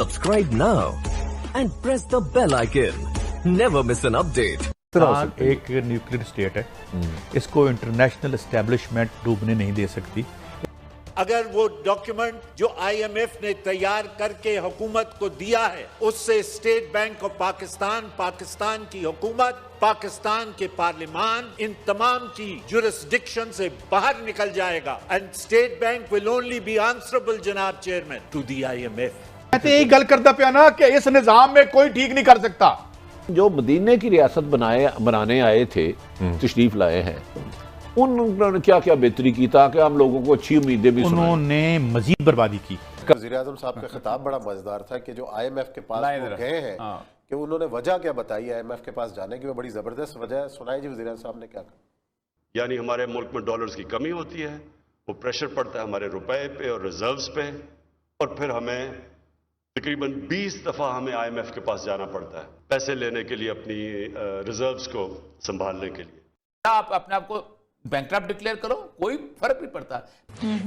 Subscribe now and press the bell icon. Never miss an update. Pakistan एक nuclear state है, इसको international establishment डूबने नहीं दे सकती। अगर वो डॉक्यूमेंट जो आईएमएफ ने तैयार करके हुकूमत को दिया है उससे state bank of Pakistan, Pakistan की हुकूमत, पाकिस्तान के पार्लियामान इन तमाम की जुरिस्डिक्शन से बाहर निकल जाएगा and state bank will only B answerable जनाब चेयरमैन टू द आईएमएफ। मैं तो यही गल करता पिया ना कि इस निजाम में कोई ठीक नहीं कर सकता। जो मदीने की रियासत बनाने आए थे, तशरीफ लाए हैं, उन्होंने क्या क्या बेहतरी की ताकि हम लोगों को अच्छी उम्मीदें भी उन्होंने मजीद बर्बादी की। वज़ीर-ए-आज़म साहब का खिताब बड़ा मजेदार था कि जो आईएमएफ के पास वो गए हैं कि उन्होंने वजह क्या बताई आईएमएफ के पास जाने की, वो बड़ी जबरदस्त वजह सुनाई जी वज़ीर-ए-आज़म साहब ने क्या कहा। यानी हमारे मुल्क में डॉलर्स की कमी होती है, वो प्रेशर पड़ता है हमारे रुपए पे और रिजर्व्स पे, और फिर हमें तकरीबन 20 दफा हमें आईएमएफ के पास जाना पड़ता है पैसे लेने के लिए, अपनी रिजर्व्स को संभालने के लिए। आप अपने आप को बैंकक्रप्ट डिक्लेयर करो, कोई फर्क नहीं पड़ता।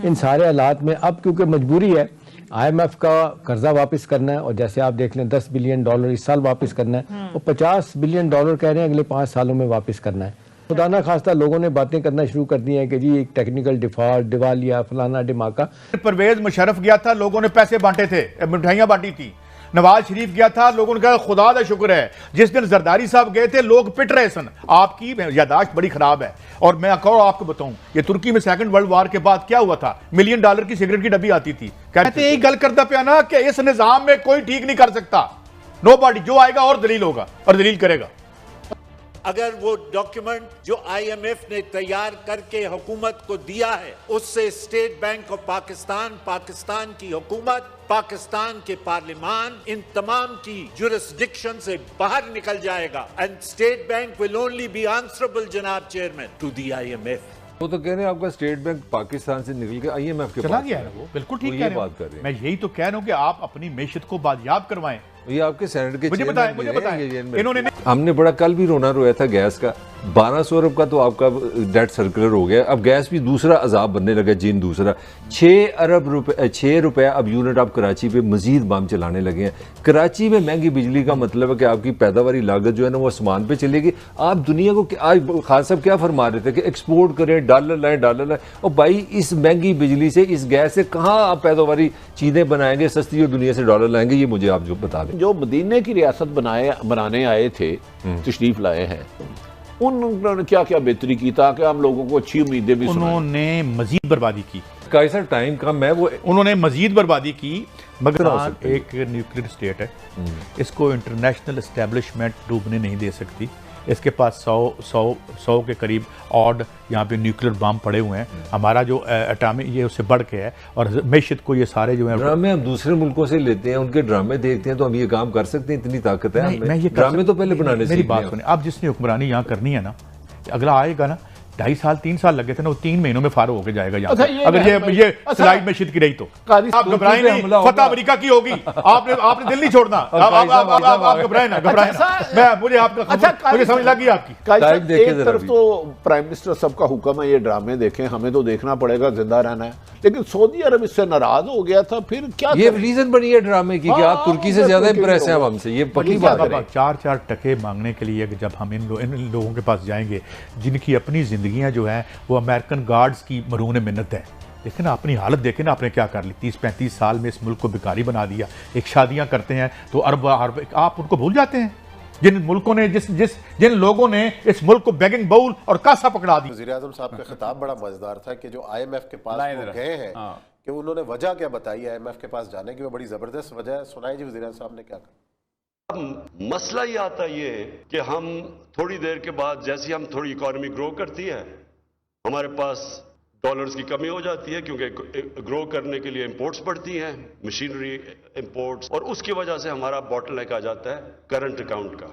इन सारे हालात में अब क्योंकि मजबूरी है, आईएमएफ का कर्जा वापस करना है, और जैसे आप देख लें $10 बिलियन इस साल वापस करना है, और $50 बिलियन कह रहे हैं अगले 5 सालों में वापस करना है। खुदा ना खास्ता लोगों ने बातें करना शुरू कर दी हैं कि जी एक टेक्निकल डिफॉल्ट, दिवालिया, फलाना डिमाका। परवेज मुशर्रफ गया था, लोगों ने पैसे बांटे थे, मिठाइयां बांटी थी। नवाज शरीफ गया था, लोगों ने कहा खुदा का शुक्र है। जिस दिन जरदारी साहब गए थे लोग पिट रहे सन। आपकी यादाश्त बड़ी खराब है। और मैं आपको बताऊं, ये तुर्की में सेकंड वर्ल्ड वॉर के बाद क्या हुआ था, $1 मिलियन की सिगरेट की डब्बी आती थी। कहते यही गल करता पिया ना कि इस निजाम में कोई ठीक नहीं कर सकता। नोबॉडी जो आएगा और दलील होगा और दलील करेगा। अगर वो डॉक्यूमेंट जो आईएमएफ ने तैयार करके हुकूमत को दिया है उससे state bank of Pakistan, Pakistan की हुकूमत, पाकिस्तान के पार्लियामान इन तमाम की जुरिस्डिक्शन से बाहर निकल जाएगा and state bank will only B answerable जनाब चेयरमैन टू द आईएमएफ। वो तो कह रहे हैं आपका स्टेट बैंक पाकिस्तान से निकल के आईएमएफ के चला पास गया है। वो बिल्कुल ठीक कह रहे हैं। मैं यही तो कह रहा हूं कि आप अपनी मैशत को बाजियाब करवाएं। ये आपके सेनेट के मुझे बताएं इन्होंने हमने बड़ा कल भी रोना रोया था गैस का। 1200 अरब का तो आपका डेट सर्कुलर हो गया। अब गैस भी दूसरा अजाब बनने लगा, जिन दूसरा 6 रुपए अब यूनिट आप कराची पे मजीद बम चलाने लगे हैं। कराची में महंगी बिजली का मतलब है कि आपकी पैदावारी लागत जो है ना वो आसमान पे चलेगी। आप दुनिया को आज खान साहब क्या फरमा रहे थे कि एक्सपोर्ट करें, डॉलर लाएं, और भाई इस महंगी बिजली से, इस गैस से कहाँ आप पैदावारी चीजें बनाएंगे सस्ती और दुनिया से डॉलर लाएंगे? ये मुझे आप जो बता दें। जो मदीने की रियासत बनाने आए थे, तशरीफ लाए हैं, उन्होंने क्या क्या बेहतरी की ताकि हम लोगों को अच्छी उम्मीदें भी उन्होंने मजीद बर्बादी की। कैसा टाइम का मैं वो उन्होंने मजीद बर्बादी की। मगर एक न्यूक्लियर स्टेट है, इसको इंटरनेशनल एस्टेब्लिशमेंट डूबने नहीं दे सकती। इसके पास 100 के करीब ऑड यहाँ पे न्यूक्लियर बम पड़े हुए हैं। हमारा जो एटॉमिक ये उससे बढ़ के है, और मैशत को ये सारे जो है ड्रामे हम दूसरे मुल्कों से लेते हैं, उनके ड्रामे देखते हैं, तो हम ये काम कर सकते हैं। इतनी ताकत है मैं ये ड्रामे तो पहले बनाने से। मेरी बात सुने, अब जिसने हुक्मरानी यहाँ करनी है ना, अगला आएगा ना, 2.5 साल 3 साल लगे थे ना, वो 3 महीनों में फारो होकर जाएगा यहाँ। अगर ये स्लाइड में शिद की रही तो आप घबराएं नहीं, फतह अमेरिका की होगी। आपने दिल नहीं छोड़ना। आप घबराएं ना, मैं मुझे आपका मुझे समझ लगी आपकी। एक तरफ तो प्राइम मिनिस्टर सबका हुक्म है ये ड्रामे देखें, हमें तो देखना पड़ेगा, जिंदा रहना है, लेकिन सऊदी अरब इससे नाराज हो गया था। फिर क्या ये रीजन बनी है ड्रामे की कि आप तुर्की से ज्यादा इंप्रेस हैं हमसे। ये पक्की बात है। 4 टके मांगने के लिए जब हम इन लोगों के पास जाएंगे जिनकी अपनी जिंदगियां जो हैं वो अमेरिकन गार्ड्स की मरून मिन्नत है। देखें ना अपनी हालत, देखें ना आपने क्या कर ली। 30-35 साल में इस मुल्क को भिखारी बना दिया। एक शादियां करते हैं तो अरब आप उनको भूल जाते हैं। जिन मुल्कों ने जिन लोगों ने इस मुल्क को बेगिंग बाउल और कासा पकड़ा दी। वज़ीर-ए-आज़म साहब का खिताब बड़ा मजेदार था कि जो आईएमएफ के पास वो गए हैं कि उन्होंने वजह क्या बताई आईएमएफ के पास जाने की, वो बड़ी जबरदस्त वजह सुनाई जी वज़ीर-ए-आज़म साहब ने क्या कहा। अब मसला ये आता ये कि हम थोड़ी देर के बाद जैसे हम थोड़ी इकोनॉमी ग्रो करती है, हमारे पास डॉलर्स की कमी हो जाती है क्योंकि ग्रो करने के लिए इंपोर्ट्स बढ़ती हैं, मशीनरी इंपोर्ट्स, और उसकी वजह से हमारा बॉटलनेक आ जाता है करंट अकाउंट का।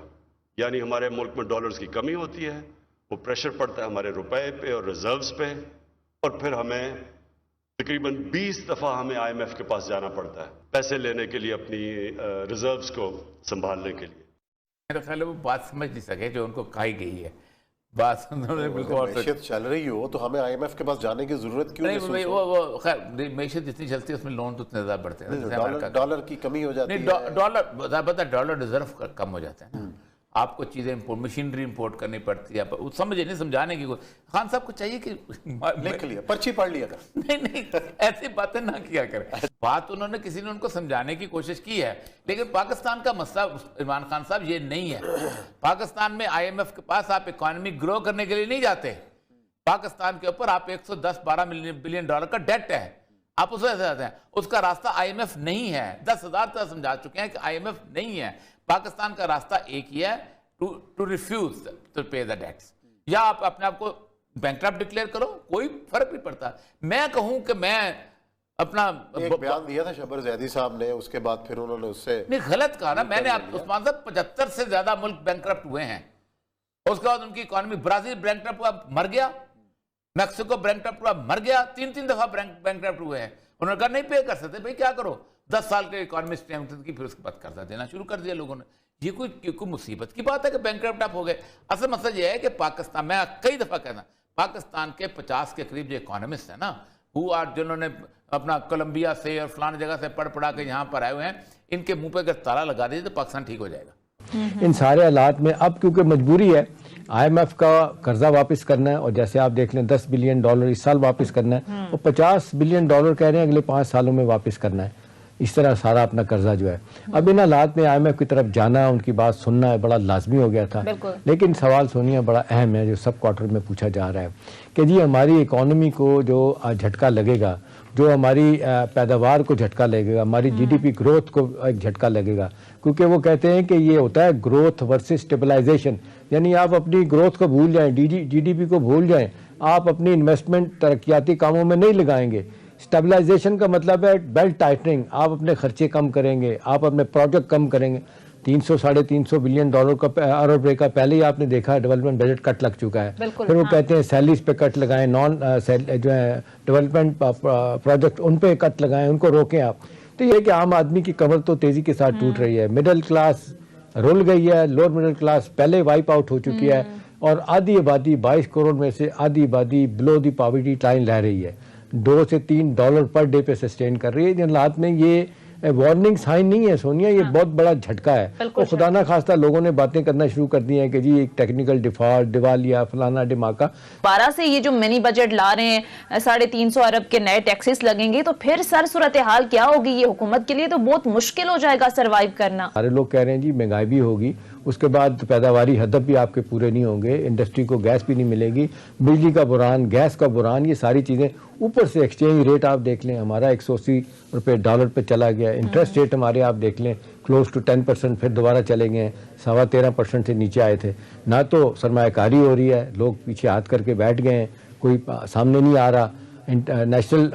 यानी हमारे मुल्क में डॉलर्स की कमी होती है, वो प्रेशर पड़ता है हमारे रुपए पे और रिजर्व्स पे, और फिर हमें तकरीबन 20 दफा हमें आईएमएफ के पास जाना पड़ता है पैसे लेने के लिए, अपनी रिजर्व्स को संभालने के लिए। मेरा ख्याल है वो बात समझ नहीं सके जो उनको कही गई है। बात उन्होंने बिल्कुल और मैशियत चल रही हो तो हमें IMF के पास जाने की जरूरत क्यों नहीं भाई, वो खैर मैशियत जितनी चलती है उसमें लोन तो उतने ज्यादा बढ़ते हैं, डॉलर की कमी हो जाती है, डॉलर पता है, डॉलर रिजर्व कम हो जाते हैं ना, आपको चीजें इंपोर्ट, मशीनरी इंपोर्ट करनी पड़ती है, समझे नहीं, समझाने की खान साहब को चाहिए कि लिख लिया, पर्ची पढ़ लिया कर। नहीं ऐसी बातें ना किया करें। बात उन्होंने किसी ने उनको समझाने की कोशिश की है, लेकिन पाकिस्तान का मसला इमरान खान साहब ये नहीं है। पाकिस्तान में IMF के पास आप इकोनॉमी ग्रो करने के लिए नहीं जाते, पाकिस्तान के ऊपर आप 110-12 बिलियन डॉलर का डेट है, आप उसमें जाते हैं, उसका रास्ता IMF नहीं है। 10,000 तक समझा चुके हैं कि IMF नहीं है। पाकिस्तान का रास्ता एक ही है, टू रिफ्यूज टू पे द डेट्स, या आप अपने आप को बैंकक्रप्ट डिक्लेयर करो, कोई फर्क नहीं पड़ता। मैं कहूं कि मैं अपना एक बयान दिया था शबर जैदी साहब ने, उसके बाद फिर उन्होंने उससे नहीं गलत कहा ना मैंने। उस्मान साहब 75 से ज्यादा मुल्क बैंकक्रप्ट हुए हैं, उसके बाद उनकी इकोनॉमी, ब्राजील बैंकक्रप्ट हुआ मर गया, मैक्सिको बैंकक्रप्ट हुआ मर गया, 3 दफा बैंकक्रप्ट हुए हैं। उन्होंने कहा नहीं पे कर सकते, भाई क्या करो, 10 साल के इकोनॉमी स्ट्रेंथ की, फिर उसके बाद कर्जा देना शुरू कर दिया लोगों ने। ये कोई मुसीबत की बात है कि बैंकक्रप्ट आप हो गए। असल मसला ये है कि पाकिस्तान, मैं कई दफा कहना, पाकिस्तान के 50 के करीब जो इकोनॉमिस्ट है ना, वो आज जिन्होंने अपना कोलंबिया से और फलानी जगह से पढ़ के यहाँ पर आए हुए हैं, इनके मुंह पे अगर ताला लगा दीजिए तो पाकिस्तान ठीक हो जाएगा। इन सारे हालात में अब क्योंकि मजबूरी है, IMF का कर्जा वापस करना है, और जैसे आप देख लें 10 बिलियन डॉलर इस साल वापस करना है, और 50 बिलियन डॉलर कह रहे हैं अगले 5 सालों में वापस करना है। इस तरह सारा अपना कर्जा जो है, अब इन हालात में IMF की तरफ जाना, उनकी बात सुनना बड़ा लाजमी हो गया था। लेकिन सवाल सोनिया बड़ा अहम है जो सब क्वार्टर में पूछा जा रहा है कि जी हमारी इकोनॉमी को जो झटका लगेगा, जो हमारी पैदावार को झटका लगेगा, हमारी GDP ग्रोथ को एक झटका लगेगा, क्योंकि वो कहते हैं कि ये होता है ग्रोथ वर्सेस स्टेबलाइजेशन, यानी आप अपनी ग्रोथ को भूल जाएं, GDP को भूल जाएं, आप अपनी इन्वेस्टमेंट तरक्याती कामों में नहीं लगाएंगे। स्टेबलाइजेशन का मतलब है बेल्ट टाइटनिंग, आप अपने खर्चे कम करेंगे, आप अपने प्रोजेक्ट कम करेंगे। 300-350 बिलियन डॉलर का अरब रुपए का पहले ही आपने देखा डेवलपमेंट बजट कट लग चुका है। फिर वो कहते हैं सैलरीज पे कट लगाएं, नॉन जो है डेवलपमेंट प्रोजेक्ट उन पे कट लगाएं, उनको रोकें आप। तो ये कि आम आदमी की कमर तो तेजी के साथ टूट रही है, मिडिल क्लास रुल गई है, लोअर मिडिल क्लास पहले वाइप आउट हो चुकी है, और आधी आबादी 22 करोड़ में से आधी आबादी बिलो दी पॉवर्टी लाइन रह रही है, $2 से $3 पर डे पे सस्टेन कर रही है। इन हालात में ये वार्निंग साइन नहीं है सोनिया, ये बहुत बड़ा झटका है। और खुदा ना खास्ता लोगों ने बातें करना शुरू कर दी हैं कि जी एक टेक्निकल डिफॉल्ट, दिवालिया, फलाना डिमाका। 12 से ये जो मिनी बजट ला रहे हैं, 350 अरब के नए टैक्सेस लगेंगे, तो फिर सर सूरत हाल क्या होगी? ये हुकूमत के लिए तो बहुत मुश्किल हो जाएगा सरवाइव करना। सारे लोग कह रहे हैं जी महंगाई भी होगी, उसके बाद पैदावारी हदफ भी आपके पूरे नहीं होंगे, इंडस्ट्री को गैस भी नहीं मिलेगी, बिजली का बुरान, गैस का बुरान, ये सारी चीज़ें। ऊपर से एक्सचेंज रेट आप देख लें, हमारा 180 रुपये डॉलर पे चला गया। इंटरेस्ट रेट हमारे आप देख लें क्लोज टू 10%, फिर दोबारा चले गए, 13.25% से नीचे आए थे। ना तो सरमायाकारी हो रही है, लोग पीछे हाथ करके बैठ गए हैं, कोई सामने नहीं आ रहा, नेशनल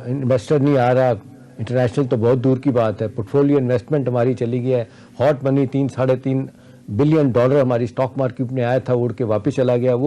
इन्वेस्टर नहीं आ रहा, इंटरनेशनल तो बहुत दूर की बात है। पोर्टफोलियो इन्वेस्टमेंट हमारी चली गई है, हॉट मनी 3-3.5 बिलियन डॉलर हमारी स्टॉक मार्केट में आया था, उड़ के वापस चला गया। वो